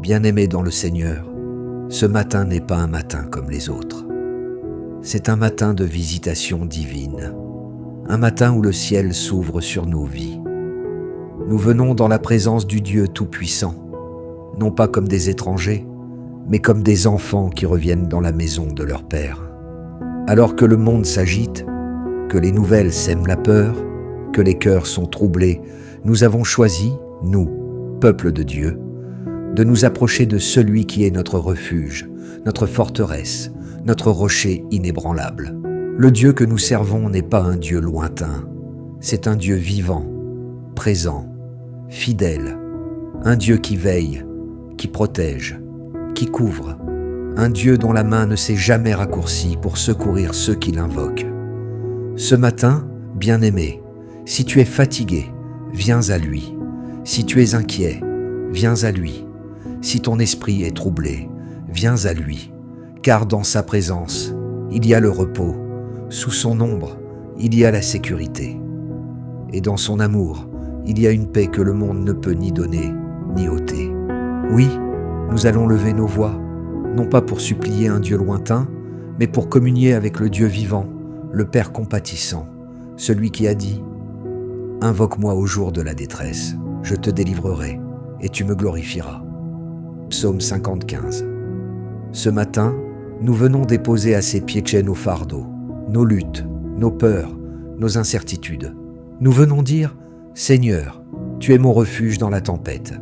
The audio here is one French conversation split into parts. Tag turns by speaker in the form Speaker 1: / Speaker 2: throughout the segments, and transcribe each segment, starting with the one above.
Speaker 1: Bien-aimé dans le Seigneur, ce matin n'est pas un matin comme les autres. C'est un matin de visitation divine, un matin où le ciel s'ouvre sur nos vies. Nous venons dans la présence du Dieu Tout-Puissant, non pas comme des étrangers, mais comme des enfants qui reviennent dans la maison de leur Père. Alors que le monde s'agite, que les nouvelles sèment la peur, que les cœurs sont troublés, nous avons choisi, nous, peuple de Dieu, de nous approcher de celui qui est notre refuge, notre forteresse, notre rocher inébranlable. Le Dieu que nous servons n'est pas un Dieu lointain, c'est un Dieu vivant, présent, fidèle, un Dieu qui veille, qui protège, qui couvre, un Dieu dont la main ne s'est jamais raccourcie pour secourir ceux qui l'invoquent. Ce matin, bien-aimé, si tu es fatigué, viens à lui. Si tu es inquiet, viens à lui. Si ton esprit est troublé, viens à lui. Car dans sa présence, il y a le repos. Sous son ombre, il y a la sécurité. Et dans son amour, il y a une paix que le monde ne peut ni donner, ni ôter. Oui, nous allons lever nos voix, non pas pour supplier un Dieu lointain, mais pour communier avec le Dieu vivant, le Père compatissant, celui qui a dit « Invoque-moi au jour de la détresse, je te délivrerai, et tu me glorifieras. » Psaume 55. Ce matin, nous venons déposer à ses pieds nos fardeaux, nos luttes, nos peurs, nos incertitudes. Nous venons dire « Seigneur, tu es mon refuge dans la tempête.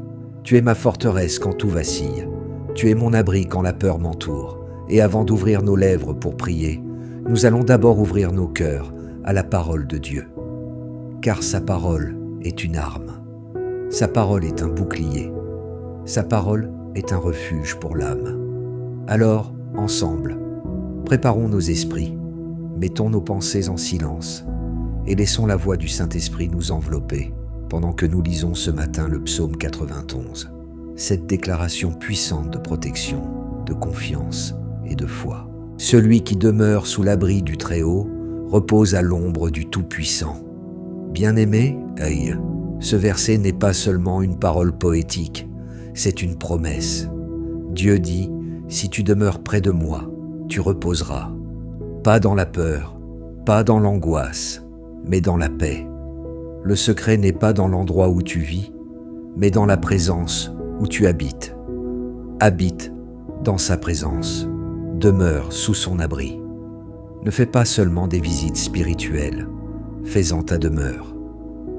Speaker 1: Tu es ma forteresse quand tout vacille. Tu es mon abri quand la peur m'entoure. » Et avant d'ouvrir nos lèvres pour prier, nous allons d'abord ouvrir nos cœurs à la parole de Dieu. Car sa parole est une arme. Sa parole est un bouclier. Sa parole est un refuge pour l'âme. Alors, ensemble, préparons nos esprits, mettons nos pensées en silence et laissons la voix du Saint-Esprit nous envelopper pendant que nous lisons ce matin le psaume 91. Cette déclaration puissante de protection, de confiance et de foi. Celui qui demeure sous l'abri du Très-Haut repose à l'ombre du Tout-Puissant. Bien-aimé, ce verset n'est pas seulement une parole poétique, c'est une promesse. Dieu dit, si tu demeures près de moi, tu reposeras. Pas dans la peur, pas dans l'angoisse, mais dans la paix. Le secret n'est pas dans l'endroit où tu vis, mais dans la présence où tu habites. Habite dans sa présence. Demeure sous son abri. Ne fais pas seulement des visites spirituelles, fais-en ta demeure.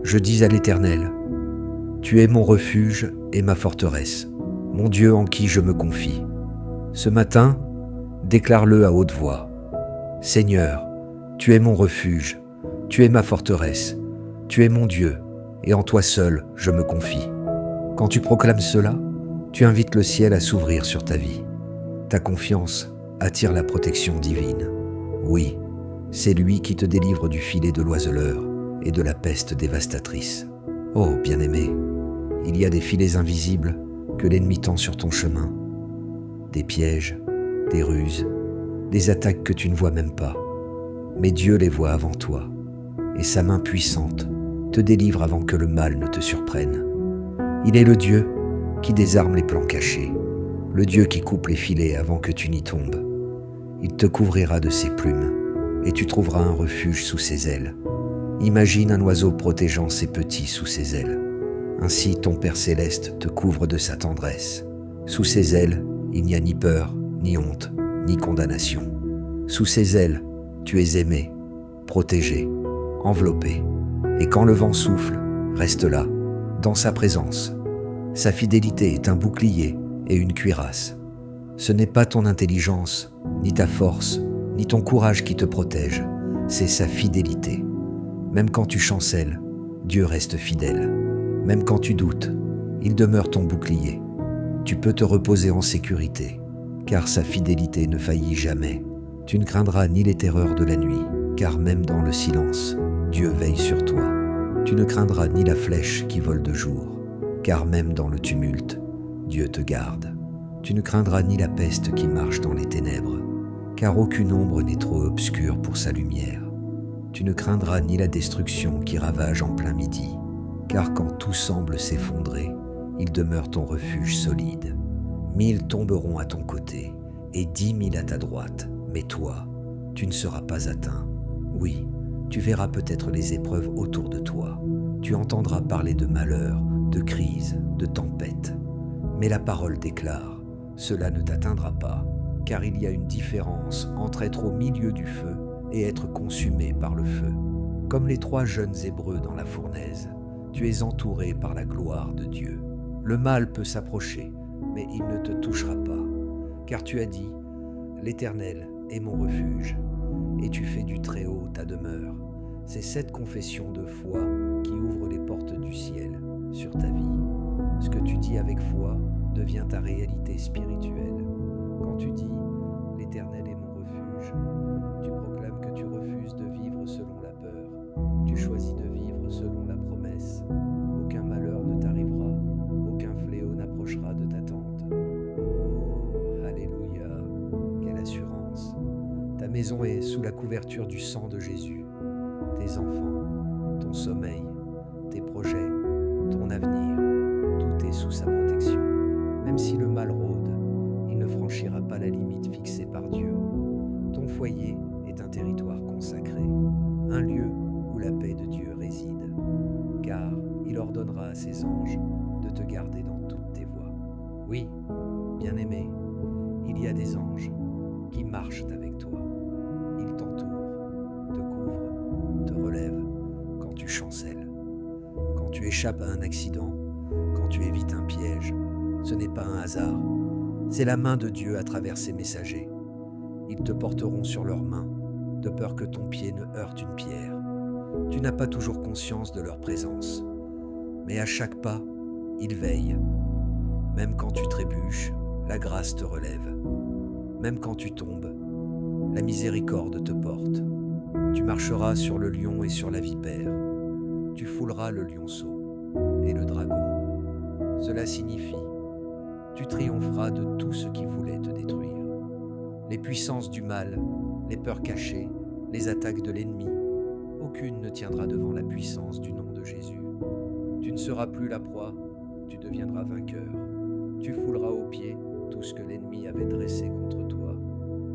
Speaker 1: Je dis à l'Éternel, tu es mon refuge et ma forteresse, mon Dieu en qui je me confie. Ce matin, déclare-le à haute voix. Seigneur, tu es mon refuge, tu es ma forteresse, tu es mon Dieu, et en toi seul je me confie. Quand tu proclames cela, tu invites le ciel à s'ouvrir sur ta vie. Ta confiance attire la protection divine. Oui, c'est lui qui te délivre du filet de l'oiseleur et de la peste dévastatrice. Oh, bien-aimé, il y a des filets invisibles que l'ennemi tend sur ton chemin, des pièges, des ruses, des attaques que tu ne vois même pas. Mais Dieu les voit avant toi, et sa main puissante te délivre avant que le mal ne te surprenne. Il est le Dieu qui désarme les plans cachés, le Dieu qui coupe les filets avant que tu n'y tombes. Il te couvrira de ses plumes, et tu trouveras un refuge sous ses ailes. Imagine un oiseau protégeant ses petits sous ses ailes. Ainsi ton Père céleste te couvre de sa tendresse. Sous ses ailes, il n'y a ni peur, ni honte, ni condamnation. Sous ses ailes, tu es aimé, protégé, enveloppé. Et quand le vent souffle, reste là, dans sa présence. Sa fidélité est un bouclier et une cuirasse. Ce n'est pas ton intelligence, ni ta force, ni ton courage qui te protège, c'est sa fidélité. Même quand tu chancelles, Dieu reste fidèle. Même quand tu doutes, il demeure ton bouclier. Tu peux te reposer en sécurité, car sa fidélité ne faillit jamais. Tu ne craindras ni les terreurs de la nuit, car même dans le silence, Dieu veille sur toi. Tu ne craindras ni la flèche qui vole de jour, car même dans le tumulte, Dieu te garde. Tu ne craindras ni la peste qui marche dans les ténèbres, car aucune ombre n'est trop obscure pour sa lumière. Tu ne craindras ni la destruction qui ravage en plein midi, car quand tout semble s'effondrer, il demeure ton refuge solide. 1000 tomberont à ton côté et 10 000 à ta droite, mais toi, tu ne seras pas atteint. Oui, tu verras peut-être les épreuves autour de toi. Tu entendras parler de malheur, de crise, de tempête. Mais la parole déclare, cela ne t'atteindra pas, car il y a une différence entre être au milieu du feu et être consumé par le feu. Comme les 3 jeunes Hébreux dans la fournaise, tu es entouré par la gloire de Dieu. Le mal peut s'approcher, mais il ne te touchera pas, car tu as dit, l'Éternel est mon refuge, et tu fais du Très-Haut ta demeure. C'est cette confession de foi qui ouvre les portes du ciel sur ta vie. Ce que tu dis avec foi devient ta réalité spirituelle. Quand tu dis « L'Éternel est mon refuge », tu proclames que tu refuses de vivre selon la peur. Tu choisis de vivre selon la promesse. Aucun malheur ne t'arrivera, aucun fléau n'approchera de ta tente. Oh, alléluia, quelle assurance! Ta maison est sous la couverture du sang de Jésus. Tes enfants, ton sommeil, tes projets, ton avenir, tout est sous sa protection. Même si le mal rôde, il ne franchira pas la limite fixée par Dieu. Ton foyer est un territoire consacré, un lieu où la paix de Dieu réside, car il ordonnera à ses anges de te garder dans toutes tes voies. Oui, bien-aimé, il y a des anges qui marchent avec toi. Ils t'entourent, te couvrent, te relèvent quand tu chancelles. Quand tu échappes à un accident, quand tu évites un piège, ce n'est pas un hasard. C'est la main de Dieu à travers ses messagers. Ils te porteront sur leurs mains, de peur que ton pied ne heurte une pierre. Tu n'as pas toujours conscience de leur présence, mais à chaque pas, ils veillent. Même quand tu trébuches, la grâce te relève. Même quand tu tombes, la miséricorde te porte. Tu marcheras sur le lion et sur la vipère. Tu fouleras le lionceau et le dragon. Cela signifie, tu triompheras de tout ce qui voulait te détruire. Les puissances du mal, les peurs cachées, les attaques de l'ennemi, aucune ne tiendra devant la puissance du nom de Jésus. Tu ne seras plus la proie, tu deviendras vainqueur. Tu fouleras aux pieds tout ce que l'ennemi avait dressé contre toi,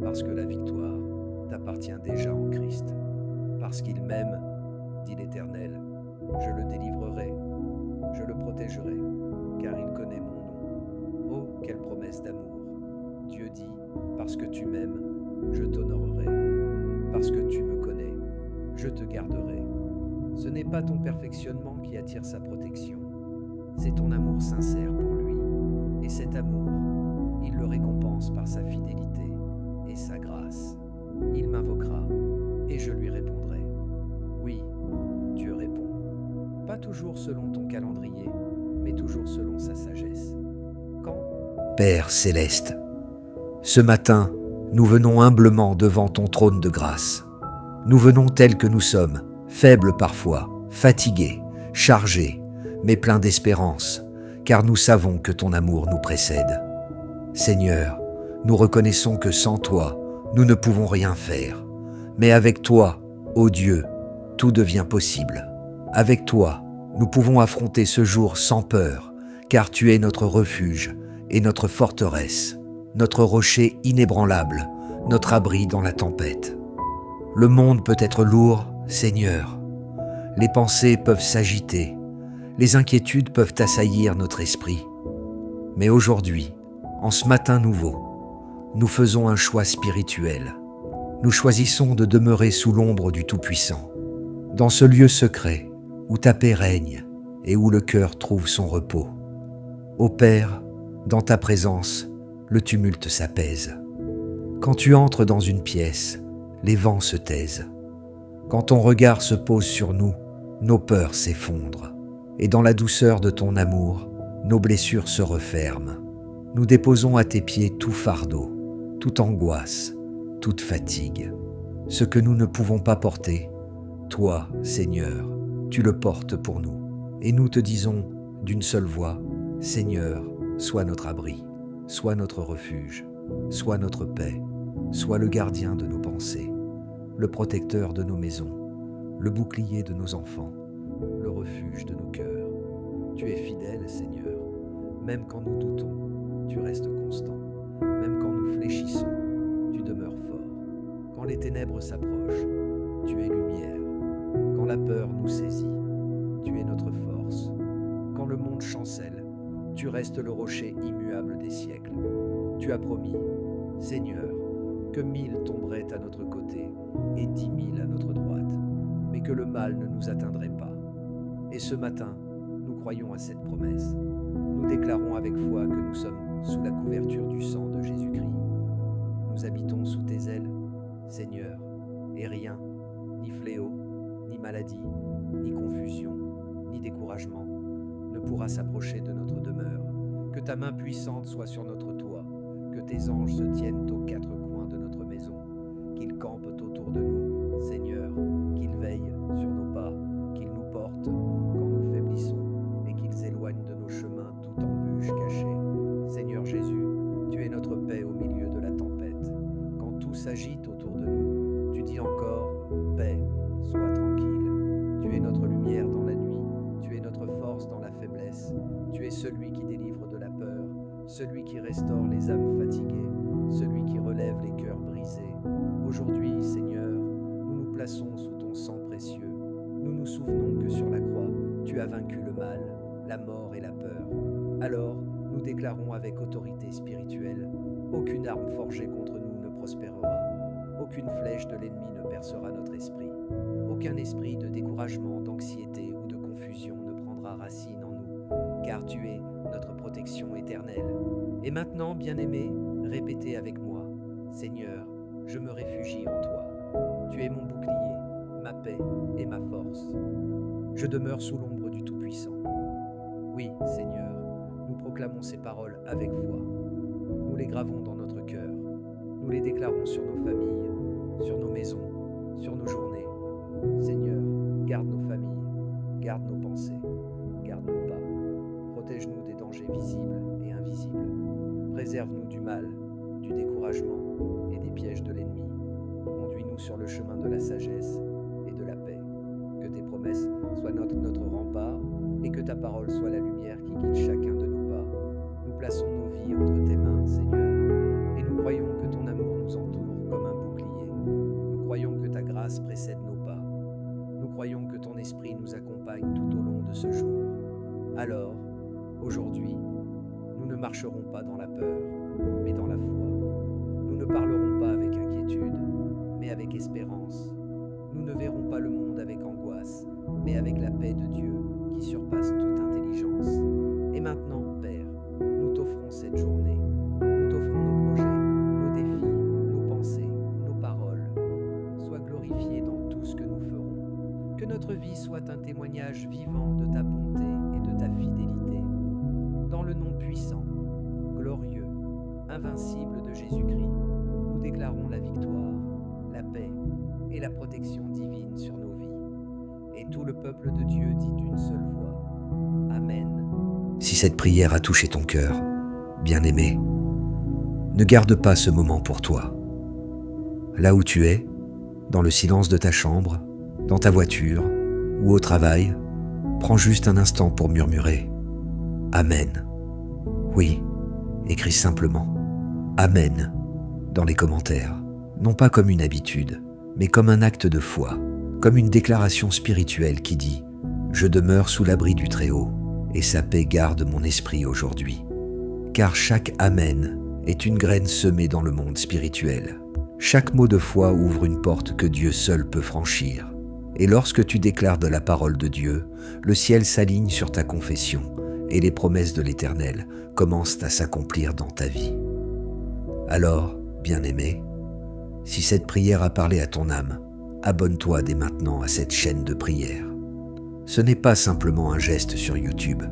Speaker 1: parce que la victoire t'appartient déjà en Christ. Parce qu'il m'aime, dit l'Éternel, je le délivrerai, je le protégerai, car il connaît mon nom. Oh, quelle promesse d'amour! Dieu dit, parce que tu m'aimes, je t'honorerai. Parce que tu me connais, je te garderai. Ce n'est pas ton perfectionnement qui attire sa protection, c'est ton amour sincère pour lui. Et cet amour, il le récompense par sa fidélité et sa grâce. Il m'invoquera et je lui répondrai. Oui, Dieu répond. Pas toujours selon ton calendrier, mais toujours selon sa sagesse. Quand?
Speaker 2: Père céleste, ce matin, nous venons humblement devant ton trône de grâce. Nous venons tels que nous sommes, faibles parfois, fatigués, chargés, mais pleins d'espérance, car nous savons que ton amour nous précède. Seigneur, nous reconnaissons que sans toi, nous ne pouvons rien faire. Mais avec toi, ô Dieu, tout devient possible. Avec toi, nous pouvons affronter ce jour sans peur, car tu es notre refuge et notre forteresse, notre rocher inébranlable, notre abri dans la tempête. Le monde peut être lourd, Seigneur. Les pensées peuvent s'agiter, les inquiétudes peuvent assaillir notre esprit. Mais aujourd'hui, en ce matin nouveau, nous faisons un choix spirituel. Nous choisissons de demeurer sous l'ombre du Tout-Puissant, dans ce lieu secret où ta paix règne et où le cœur trouve son repos. Ô Père, dans ta présence, le tumulte s'apaise. Quand tu entres dans une pièce, les vents se taisent. Quand ton regard se pose sur nous, nos peurs s'effondrent. Et dans la douceur de ton amour, nos blessures se referment. Nous déposons à tes pieds tout fardeau, toute angoisse, toute fatigue. Ce que nous ne pouvons pas porter, toi, Seigneur, tu le portes pour nous. Et nous te disons d'une seule voix, Seigneur, sois notre abri, sois notre refuge, sois notre paix, sois le gardien de nos pensées, le protecteur de nos maisons, le bouclier de nos enfants, le refuge de nos cœurs. Tu es fidèle, Seigneur, même quand nous doutons,
Speaker 1: tu restes constant. Même quand nous fléchissons, tu demeures fort. Quand les ténèbres s'approchent, tu es lumière. Quand la peur nous saisit, tu es notre force. Quand le monde chancelle, tu restes le rocher immuable des siècles. Tu as promis, Seigneur, que 1000 tomberaient à notre côté et 10 000 à notre droite, mais que le mal ne nous atteindrait pas. Et ce matin, nous croyons à cette promesse. Nous déclarons avec foi que nous sommes sous la couverture du sang de Jésus-Christ. Nous habitons sous tes ailes, Seigneur, et rien, ni fléau, ni maladie, ni confusion, ni découragement, ne pourra s'approcher de notre demeure. Que ta main puissante soit sur notre toit, que tes anges se tiennent aux quatre coins de notre maison, qu'ils campent autour de nous, Seigneur, qu'ils veillent sur nos pas, qu'ils nous portent quand nous faiblissons et qu'ils éloignent de nos chemins toute embûche cachée. Seigneur Jésus, tu es notre paix au milieu de la tempête. Quand tout s'agite autour de nous, tu dis encore « Paix, sois tranquille ». Tu es notre lumière dans la nuit, tu es notre force dans la faiblesse, tu es celui qui délivre de la peur, celui qui restaure les âmes fatiguées, celui qui relève les cœurs brisés. Aujourd'hui, Seigneur, nous nous plaçons sous ton sang précieux. Nous nous souvenons que sur la croix, tu as vaincu le mal, la mort et la peur. Alors, nous déclarons avec autorité spirituelle, aucune arme forgée contre nous ne prospérera, aucune flèche de l'ennemi ne percera notre esprit, aucun esprit de découragement, d'anxiété ou de confusion ne prendra racine en nous, car tu es notre protection éternelle. Et maintenant, bien-aimé, répétez avec moi, Seigneur, je me réfugie en toi. Tu es mon bouclier, ma paix et ma force. Je demeure sous l'ombre du Tout-Puissant. Oui, Seigneur, nous proclamons ces paroles avec foi. Nous les gravons dans notre cœur. Nous les déclarons sur nos familles, sur nos maisons, sur nos journées. Seigneur, garde nos familles, garde nos pensées, garde nos pas. Protège-nous des dangers visibles et invisibles. Préserve-nous du mal, du découragement et des pièges de l'ennemi. Conduis-nous sur le chemin de la sagesse et de la paix. Que tes promesses soient notre rempart et que ta parole soit la lumière qui guide chacun de nos pas. Nous plaçons nos vies entre tes mains, Seigneur, et nous croyons que ton amour nous entoure comme un bouclier. Nous croyons que ta grâce précède nos pas. Nous croyons que ton esprit nous accompagne tout au long de ce jour. Alors, aujourd'hui, nous ne marcherons pas dans la peur, mais dans la foi. Nous ne parlerons pas avec inquiétude, mais avec espérance. Nous ne verrons pas le monde avec angoisse, mais avec la paix de Dieu qui surpasse toute intelligence. Et maintenant, Père, nous t'offrons cette journée. Nous t'offrons nos projets, nos défis, nos pensées, nos paroles. Sois glorifié dans tout ce que nous ferons. Que notre vie soit un témoignage vivant de ta bonté et de ta fidélité. Dans le nom puissant, glorieux, invincible de Jésus-Christ, nous déclarons la victoire, la paix et la protection divine sur nos vies. Et tout le peuple de Dieu dit d'une seule voix, Amen.
Speaker 2: Si cette prière a touché ton cœur, bien-aimé, ne garde pas ce moment pour toi. Là où tu es, dans le silence de ta chambre, dans ta voiture ou au travail, prends juste un instant pour murmurer « Amen ». Oui, écris simplement « Amen » dans les commentaires, non pas comme une habitude, mais comme un acte de foi, comme une déclaration spirituelle qui dit « Je demeure sous l'abri du Très-Haut, et sa paix garde mon esprit aujourd'hui ». Car chaque « Amen » est une graine semée dans le monde spirituel. Chaque mot de foi ouvre une porte que Dieu seul peut franchir. Et lorsque tu déclares de la parole de Dieu, le ciel s'aligne sur ta confession et les promesses de l'Éternel commencent à s'accomplir dans ta vie. Alors, bien-aimé, si cette prière a parlé à ton âme, abonne-toi dès maintenant à cette chaîne de prière. Ce n'est pas simplement un geste sur YouTube,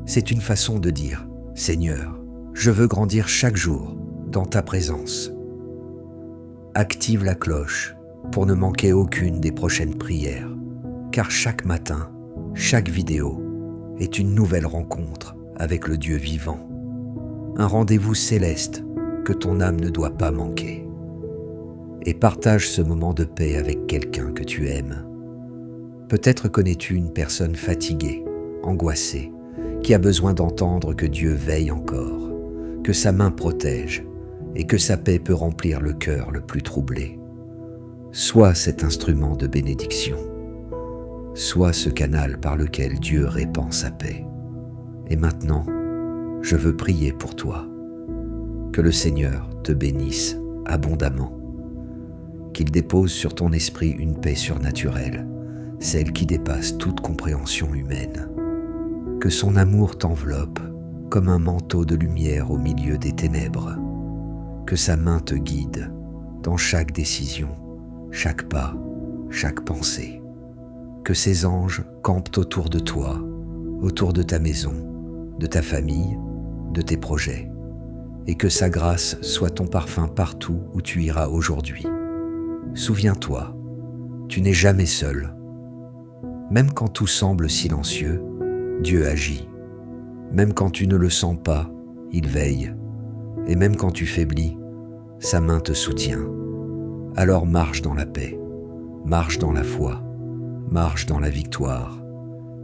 Speaker 2: c'est une façon de dire « Seigneur, je veux grandir chaque jour dans ta présence ». Active la cloche pour ne manquer aucune des prochaines prières, car chaque matin, chaque vidéo est une nouvelle rencontre avec le Dieu vivant. Un rendez-vous céleste que ton âme ne doit pas manquer. Et partage ce moment de paix avec quelqu'un que tu aimes. Peut-être connais-tu une personne fatiguée, angoissée, qui a besoin d'entendre que Dieu veille encore,
Speaker 1: que sa main protège et que sa paix peut remplir le cœur le plus troublé. Sois cet instrument de bénédiction. Sois ce canal par lequel Dieu répand sa paix. Et maintenant, je veux prier pour toi. Que le Seigneur te bénisse abondamment. Qu'il dépose sur ton esprit une paix surnaturelle, celle qui dépasse toute compréhension humaine. Que son amour t'enveloppe comme un manteau de lumière au milieu des ténèbres. Que sa main te guide dans chaque décision, chaque pas, chaque pensée. Que ses anges campent autour de toi, autour de ta maison, de ta famille, de tes projets, et que sa grâce soit ton parfum partout où tu iras aujourd'hui. Souviens-toi, tu n'es jamais seul. Même quand tout semble silencieux, Dieu agit. Même quand tu ne le sens pas, il veille. Et même quand tu faiblis, sa main te soutient. Alors marche dans la paix, marche dans la foi, marche dans la victoire,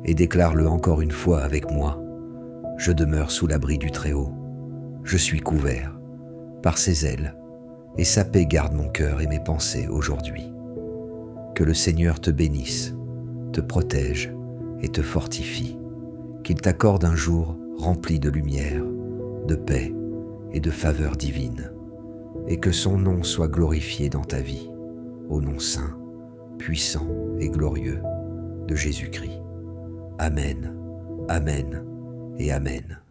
Speaker 1: et déclare-le encore une fois avec moi. Je demeure sous l'abri du Très-Haut. Je suis couvert par ses ailes, et sa paix garde mon cœur et mes pensées aujourd'hui. Que le Seigneur te bénisse, te protège et te fortifie. Qu'il t'accorde un jour rempli de lumière, de paix et de faveur divine, et que son nom soit glorifié dans ta vie, au nom saint, puissant et glorieux de Jésus-Christ. Amen, Amen et Amen.